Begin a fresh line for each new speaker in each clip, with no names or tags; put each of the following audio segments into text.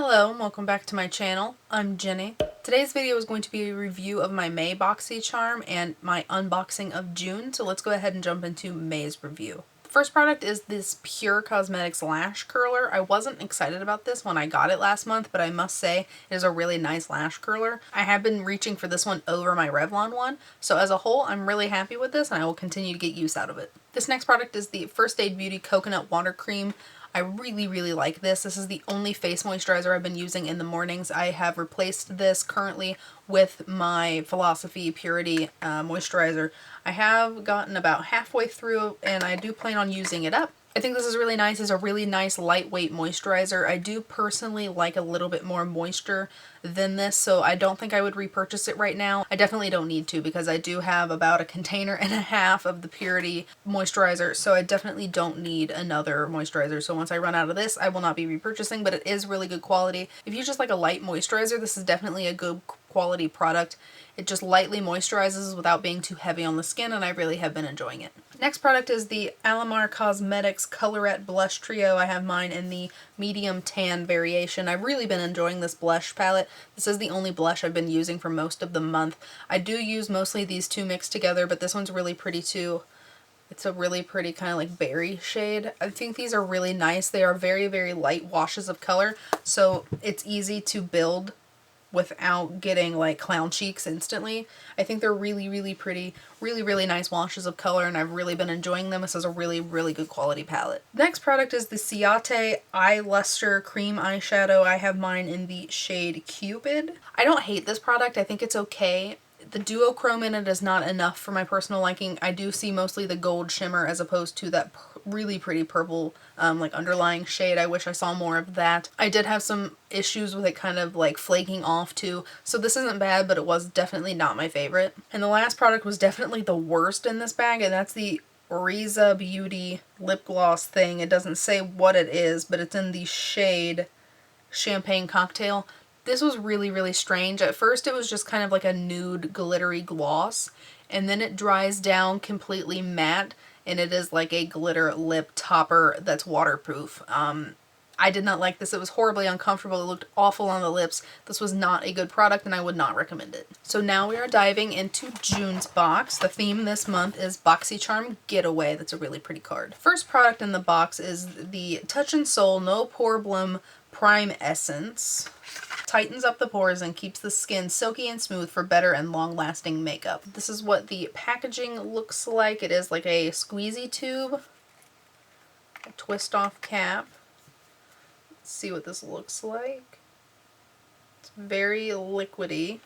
Hello and welcome back to my channel. I'm Jenny. Today's video is going to be a review of my May Boxycharm and my unboxing of June, so let's go ahead and jump into May's review. The first product is this Pure Cosmetics Lash Curler. I wasn't excited about this when I got it last month, but I must say it is a really nice lash curler. I have been reaching for this one over my Revlon one, so as a whole I'm really happy with this and I will continue to get use out of it. This next product is the First Aid Beauty Coconut Water Cream. I really like this. This is the only face moisturizer I've been using in the mornings. I have replaced this currently with my Philosophy Purity moisturizer. I have gotten about halfway through and I do plan on using it up. I think this is really nice. It's a really nice lightweight moisturizer. I do personally like a little bit more moisture than this, so I don't think I would repurchase it right now. I definitely don't need to because I do have about a container and a half of the Purity moisturizer, so I definitely don't need another moisturizer. So once I run out of this, I will not be repurchasing, but it is really good quality. If you just like a light moisturizer, this is definitely a good quality product. It just lightly moisturizes without being too heavy on the skin, and I really have been enjoying it. Next product is the Alamar Cosmetics Colorette Blush Trio. I have mine in the medium tan variation. I've really been enjoying this blush palette. This is the only blush I've been using for most of the month. I do use mostly these two mixed together, but this one's really pretty too. It's a really pretty kind of like berry shade. I think these are really nice. They are very light washes of color, so it's easy to build without getting like clown cheeks instantly. I think they're really pretty, really nice washes of color, and I've really been enjoying them. This is a really good quality palette. Next product is the Ciate Eye Luster Cream Eyeshadow. I have mine in the shade Cupid. I don't hate this product. I think it's okay. The duochrome in it is not enough for my personal liking. I do see mostly the gold shimmer as opposed to that really pretty purple like underlying shade. I wish I saw more of that. I did have some issues with it kind of like flaking off too, so this isn't bad, but it was definitely not my favorite. And the last product was definitely the worst in this bag, and that's the Oriza Beauty lip gloss thing. It doesn't say what it is, but it's in the shade Champagne Cocktail. This was really strange. At first it was just kind of like a nude glittery gloss, and then it dries down completely matte and it is like a glitter lip topper that's waterproof. I did not like this. It was horribly uncomfortable. It looked awful on the lips. This was not a good product and I would not recommend it. So now we are diving into June's box. The theme this month is Boxycharm Getaway. That's a really pretty card. First product in the box is the Touch in Sol No Poreblem Prime Essence. Tightens up the pores and keeps the skin silky and smooth for better and long-lasting makeup. This is what the packaging looks like. It is like a squeezy tube, a twist-off cap. Let's see what this looks like. It's very liquidy.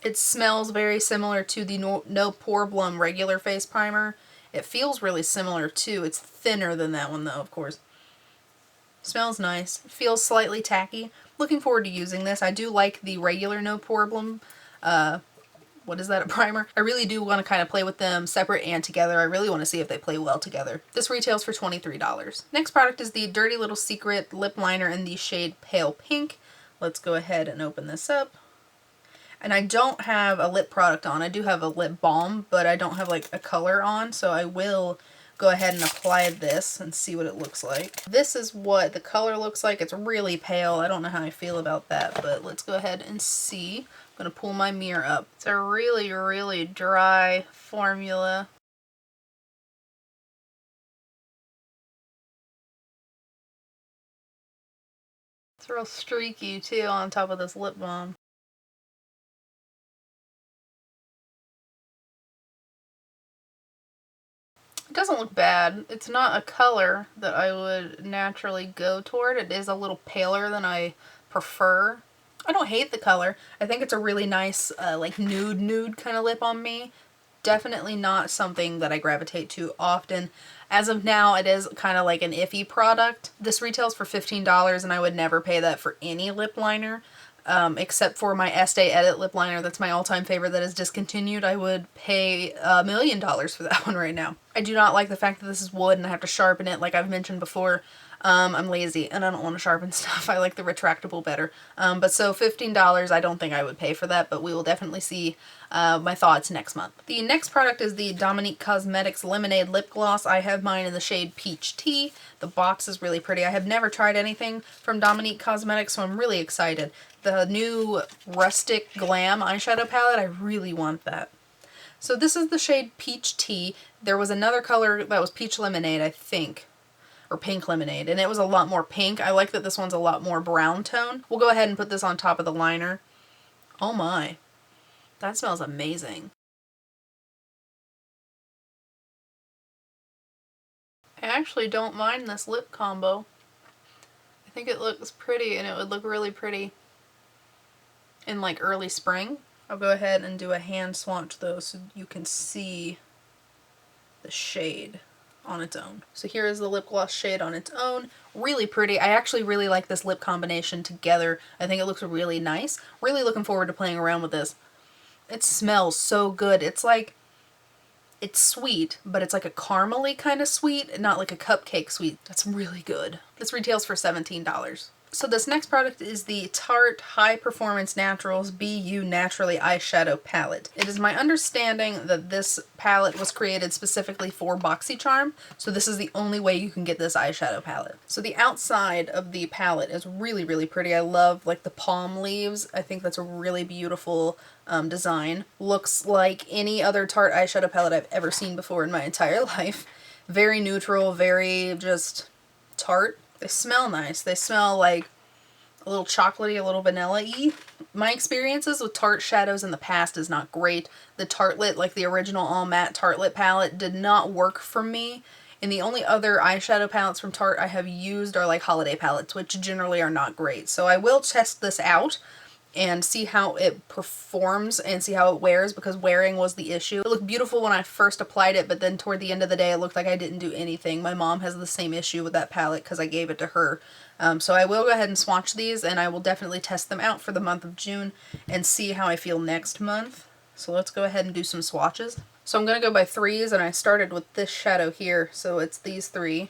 It smells very similar to the No Poreblem regular face primer. It feels really similar too. It's thinner than that one though, of course. Smells nice. Feels slightly tacky. Looking forward to using this. I do like the regular No Poreblem, what is that, a primer? I really do want to kind of play with them separate and together. I really want to see if they play well together. This retails for $23. Next product is the Dirty Little Secret lip liner in the shade Pale Pink. Let's go ahead and open this up. And I don't have a lip product on. I do have a lip balm, but I don't have like a color on, so I will go ahead and apply this and see what it looks like. This is what the color looks like. It's really pale. I don't know how I feel about that, but let's go ahead and see. I'm going to pull my mirror up. It's a really dry formula. It's real streaky too on top of this lip balm. It doesn't look bad. It's not a color that I would naturally go toward. It is a little paler than I prefer. I don't hate the color. I think it's a really nice like nude kind of lip on me. Definitely not something that I gravitate to often. As of now, it is kind of like an iffy product. This retails for $15 and I would never pay that for any lip liner. Except for my Estee Edit lip liner. That's my all-time favorite that is discontinued. I would pay $1 million for that one right now. I do not like the fact that this is wood and I have to sharpen it like I've mentioned before. I'm lazy and I don't want to sharpen stuff. I like the retractable better. But so $15, I don't think I would pay for that, but we will definitely see my thoughts next month. The next product is the Dominique Cosmetics Lemonade Lip Gloss. I have mine in the shade Peach Tea. The box is really pretty. I have never tried anything from Dominique Cosmetics, so I'm really excited. The new Rustic Glam eyeshadow palette, I really want that. So this is the shade Peach Tea. There was another color that was Peach Lemonade, I think, or Pink Lemonade, and it was a lot more pink. I like that this one's a lot more brown tone. We'll go ahead and put this on top of the liner. Oh my, that smells amazing. I actually don't mind this lip combo. I think it looks pretty, and it would look really pretty in like early spring. I'll go ahead and do a hand swatch though so you can see the shade on its own. So here is the lip gloss shade on its own. Really pretty. I actually really like this lip combination together. I think it looks really nice. Really looking forward to playing around with this. It smells so good. It's like, it's sweet, but it's like a caramely kind of sweet, not like a cupcake sweet. That's really good. This retails for $17. So this next product is the Tarte High Performance Naturals BU Naturally Eyeshadow Palette. It is my understanding that this palette was created specifically for Boxycharm, so this is the only way you can get this eyeshadow palette. So the outside of the palette is really, really pretty. I love like the palm leaves. I think that's a really beautiful design. Looks like any other Tarte eyeshadow palette I've ever seen before in my entire life. Very neutral, very just Tarte. They smell nice. They smell like a little chocolatey, a little vanilla-y. My experiences with Tarte shadows in the past is not great. The Tartelette, like the original all matte Tartelette palette, did not work for me. And the only other eyeshadow palettes from Tarte I have used are like holiday palettes, which generally are not great. So I will test this out and see how it performs and see how it wears, because wearing was the issue. It looked beautiful when I first applied it, but then toward the end of the day it looked like I didn't do anything. My mom has the same issue with that palette because I gave it to her. So I will go ahead and swatch these, and I will definitely test them out for the month of June and see how I feel next month. So let's go ahead and do some swatches. So I'm going to go by threes, and I started with this shadow here, so it's these three.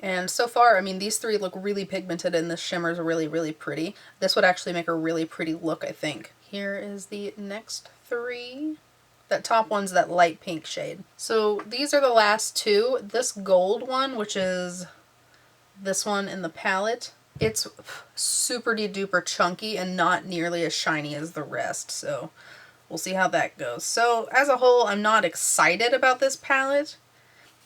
And so far, I mean, these three look really pigmented, and this shimmer is really, really pretty. This would actually make a really pretty look, I think. Here is the next three. That top one's that light pink shade. So these are the last two. This gold one, which is this one in the palette, it's super duper chunky and not nearly as shiny as the rest. So we'll see how that goes. So as a whole, I'm not excited about this palette,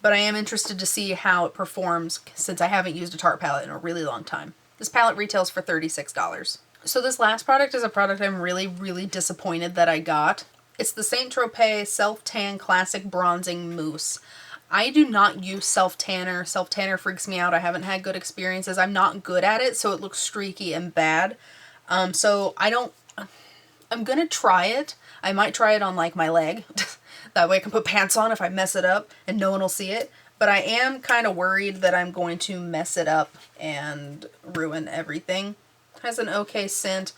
but I am interested to see how it performs since I haven't used a Tarte palette in a really long time. This palette retails for $36. So this last product is a product I'm really, really disappointed that I got. It's the St. Tropez Self Tan Classic Bronzing Mousse. I do not use self-tanner. Self-tanner freaks me out. I haven't had good experiences. I'm not good at it, so it looks streaky and bad. So I'm gonna try it. I might try it on like my leg. That way I can put pants on if I mess it up and no one will see it. But I am kind of worried that I'm going to mess it up and ruin everything. It has an okay scent.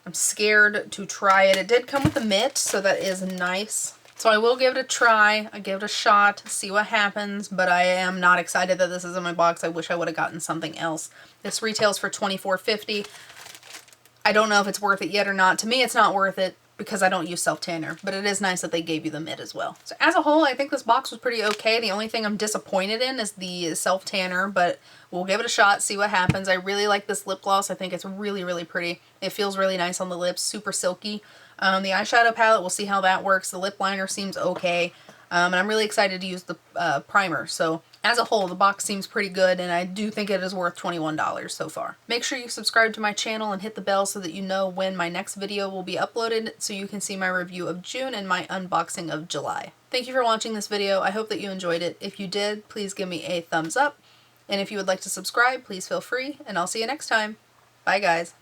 I'm scared to try it. It did come with a mitt, so that is nice. So I will give it a try. I give it a shot, see what happens, but I am not excited that this is in my box. I wish I would have gotten something else. This retails for $24.50. I don't know if it's worth it yet or not. To me, it's not worth it because I don't use self-tanner, but it is nice that they gave you the mitt as well. So as a whole, I think this box was pretty okay. The only thing I'm disappointed in is the self-tanner, but we'll give it a shot, see what happens. I really like this lip gloss. I think it's really, really pretty. It feels really nice on the lips, super silky. The eyeshadow palette, we'll see how that works. The lip liner seems okay. And I'm really excited to use the primer. So as a whole, the box seems pretty good, and I do think it is worth $21 so far. Make sure you subscribe to my channel and hit the bell so that you know when my next video will be uploaded, so you can see my review of June and my unboxing of July. Thank you for watching this video. I hope that you enjoyed it. If you did, please give me a thumbs up. And if you would like to subscribe, please feel free, and I'll see you next time. Bye guys.